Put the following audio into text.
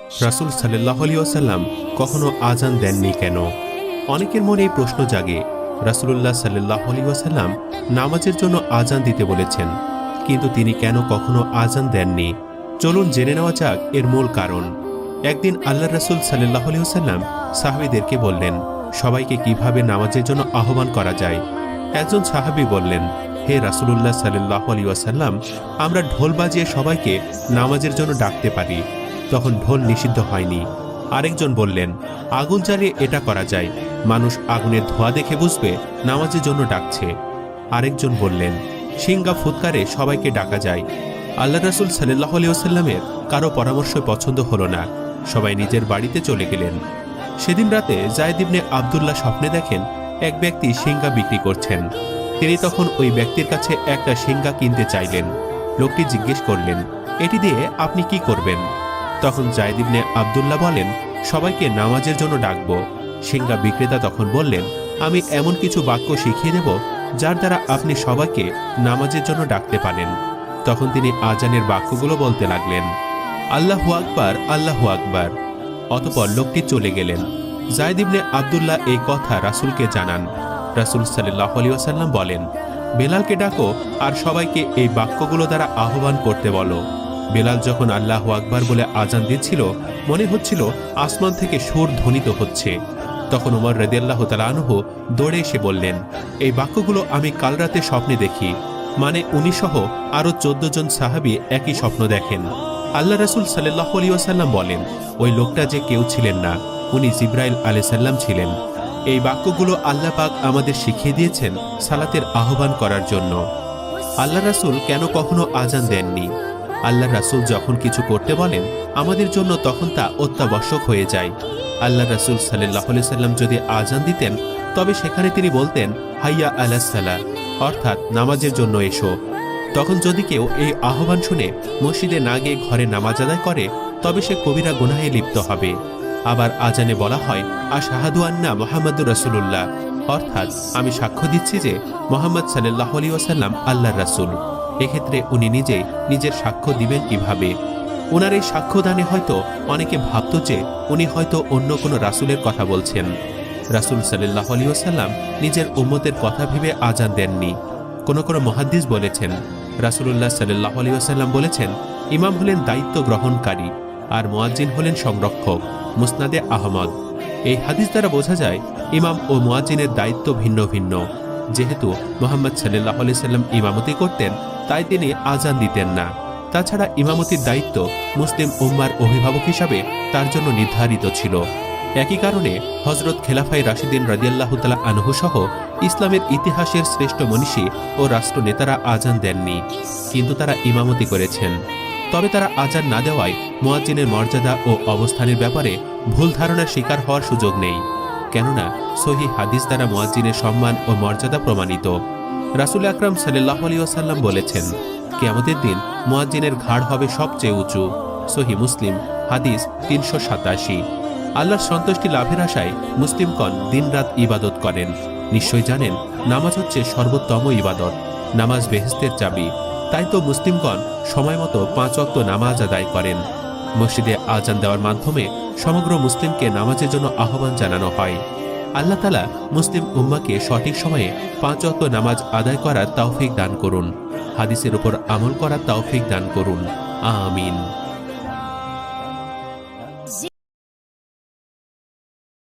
রাসূল সাল্লাল্লাহু আলাইহি ওয়াসাল্লাম কখনো আজান দেননি কেন? অনেকের মনে এই প্রশ্ন জাগে। রাসূলুল্লাহ সাল্লাল্লাহু আলাইহি ওয়াসাল্লাম নামাজের জন্য আজান দিতে বলেছেন, কিন্তু তিনি কেন কখনো আজান দেননি? চলুন জেনে নেওয়া যাক এর মূল কারণ। একদিন আল্লাহর রাসূল সাল্লাল্লাহু আলাইহি ওয়াসাল্লাম সাহাবীদেরকে বললেন, সবাইকে কিভাবে নামাজের জন্য আহ্বান করা যায়। একজন সাহাবী বললেন, হে রাসূলুল্লাহ সাল্লাল্লাহু আলাইহি ওয়াসাল্লাম, আমরা ঢোল বাজিয়ে সবাইকে নামাজের জন্য ডাকতে পারি, তখন ঢোল নিষিদ্ধ হয়নি। আরেকজন বললেন, আগুন জ্বালিয়ে এটা করা যায়, মানুষ আগুনের ধোঁয়া দেখে বুঝবে নামাজের জন্য ডাকছে। আরেকজন বললেন, সিংহা ফুৎকারে সবাইকে ডাকা যায়। আল্লাহ রাসূল সাল্লাল্লাহু আলাইহি ওয়াসাল্লামের কারো পরামর্শ পছন্দ হলো না, সবাই নিজের বাড়িতে চলে গেলেন। সেদিন রাতে যায়েদ ইবনে আব্দুল্লাহ স্বপ্নে দেখেন এক ব্যক্তি সিংহা বিক্রি করছেন। তিনি তখন ওই ব্যক্তির কাছে একটা সিংহা কিনতে চাইলেন। লোকটি জিজ্ঞেস করলেন, এটি দিয়ে আপনি কি করবেন? তখন যায়েদ ইবনে আব্দুল্লাহ বলেন, সবাইকে নামাজের জন্য ডাকব। সিংহা বিক্রেতা তখন বললেন, আমি এমন কিছু বাক্য শিখিয়ে দেব যার দ্বারা আপনি সবাইকে নামাজের জন্য ডাকতে পারেন। তখন তিনি আজানের বাক্যগুলো বলতে লাগলেন, আল্লাহু আকবার, আল্লাহু আকবার। অতঃপর লোকটি চলে গেলেন। যায়েদ ইবনে আব্দুল্লাহ এই কথা রাসূলকে জানান। রাসূল সাল্লাল্লাহু আলাইহি ওয়াসাল্লাম বলেন, বেলালকে ডাকো আর সবাইকে এই বাক্যগুলো দ্বারা আহ্বান করতে বলো। বেলাল যখন আল্লাহু আকবার বলে আজান দিচ্ছিল, মনে হচ্ছিল আসমান থেকে সুর ধ্বনিত হচ্ছে। তখন ওমর রাদিয়াল্লাহু তাআলা আনহু দৌড়ে এসে বললেন, এই বাক্যগুলো আমি কাল রাতে স্বপ্নে দেখি। মানে উনি সহ আরো 14 জন সাহাবী একই স্বপ্ন দেখেন। আল্লাহ রাসূল সাল্লাল্লাহু আলাইহি ওয়াসাল্লাম বলেন, ওই লোকটা যে কেউ ছিলেন না, উনি জিবরাইল আলাইহিস সালাম ছিলেন। এই বাক্যগুলো আল্লাহ পাক আমাদের শিখিয়ে দিয়েছেন সালাতের আহ্বান করার জন্য। আল্লাহ রাসূল কেন কখনো আজান দেননি? আল্লাহ রাসূল যখন কিছু করতে বলেন আমাদের জন্য তখন তা অত্যাবশ্যক হয়ে যায়। আল্লাহ রাসূল সাল্লাল্লাহু আলাইহি সাল্লাম যদি আজান দিতেন, তবে সেখানে তিনি বলতেন, হাইয়া আলাস সালাহ, অর্থাৎ নামাজের জন্য এসো। তখন যদি কেউ এই আহ্বান শুনে মসজিদে না গিয়ে ঘরে নামাজ আদায় করে, তবে সে কবিরা গুনাহে লিপ্ত হবে। আবার আজানে বলা হয়, আশহাদু আন্না মুহাম্মাদুর রাসূলুল্লাহ, অর্থাৎ আমি সাক্ষ্য দিচ্ছি যে মুহাম্মদ সাল্লাল্লাহু আলাইহি ওয়াসাল্লাম আল্লাহর রাসূল। এক্ষেত্রে উনি নিজে নিজের সাক্ষ্য দিবেন কিভাবে? ওনার এই সাক্ষ্যদানে হয়তো অনেকে ভাবত যে উনি হয়তো অন্য কোনো রাসূলের কথা বলছেন। রাসূল সাল্লাল্লাহু আলাইহি ওয়াসাল্লাম নিজের উম্মতের কথা ভেবে আজান দেননি। কোন কোন মুহাদ্দিস বলেছেন, রাসূলুল্লাহ সাল্লাল্লাহু আলাইহি ওয়াসাল্লাম বলেছেন, ইমাম হলেন দায়িত্ব গ্রহণকারী আর মুয়াজ্জিন হলেন সংরক্ষক। মুসনাদে আহমদ। এই হাদিস দ্বারা বোঝা যায় ইমাম ও মুয়াজ্জিনের দায়িত্ব ভিন্ন ভিন্ন। যেহেতু মুহাম্মদ সাল্লাল্লাহু আলাইহি সাল্লাম ইমামতি করতেন, তাই তিনি আজান দিতেন না। তাছাড়া ইমামতির দায়িত্ব মুসলিম উম্মার অভিভাবক হিসাবে তার জন্য নির্ধারিত ছিল। একই কারণে হযরত খেলাফায়ে রাশিদিন রাদিয়াল্লাহু তাআলা আনহু সহ ইসলামের ইতিহাসের শ্রেষ্ঠ মনীষী ও রাষ্ট্রনেতারা আজান দেননি, কিন্তু তারা ইমামতি করেছেন। তবে তারা আজান না দেওয়ায় মুয়াজ্জিনের মর্যাদা ও অবস্থানের ব্যাপারে ভুল ধারণার শিকার হওয়ার সুযোগ নেই, কেননা সহিহ হাদিস দ্বারা মুয়াজ্জিনের সম্মান ও মর্যাদা প্রমাণিত। রাসূল আকরাম সাল্লাল্লাহু আলাইহি ওয়াসাল্লাম বলেছেন, কিয়ামতের দিন মুয়াজ্জিনের ঘাড় হবে সবচেয়ে উঁচু। সহিহ মুসলিম, হাদিস 387। আল্লাহর সন্তুষ্টি লাভের আশায় মুসলিমগণ দিনরাত ইবাদত করেন। নিশ্চয় জানেন, নামাজ হচ্ছে সর্বোত্তম ইবাদত। নামাজ বেহেশতের চাবি। তাই তো মুসলিমগণ সময় মতো 5 ওয়াক্ত নামাজ আদায় করেন। মসজিদে আজান দেওয়ার মাধ্যমে সমগ্র মুসলিমকে নামাজের জন্য আহ্বান জানানো হয়। আল্লাহ তাআলা মুসলিম উম্মাকে সঠিক সময়ে 5 ওয়াক্ত নামাজ আদায় করার তৌফিক দান করুন। হাদিসের উপর আমল করার তৌফিক দান করুন। আমিন।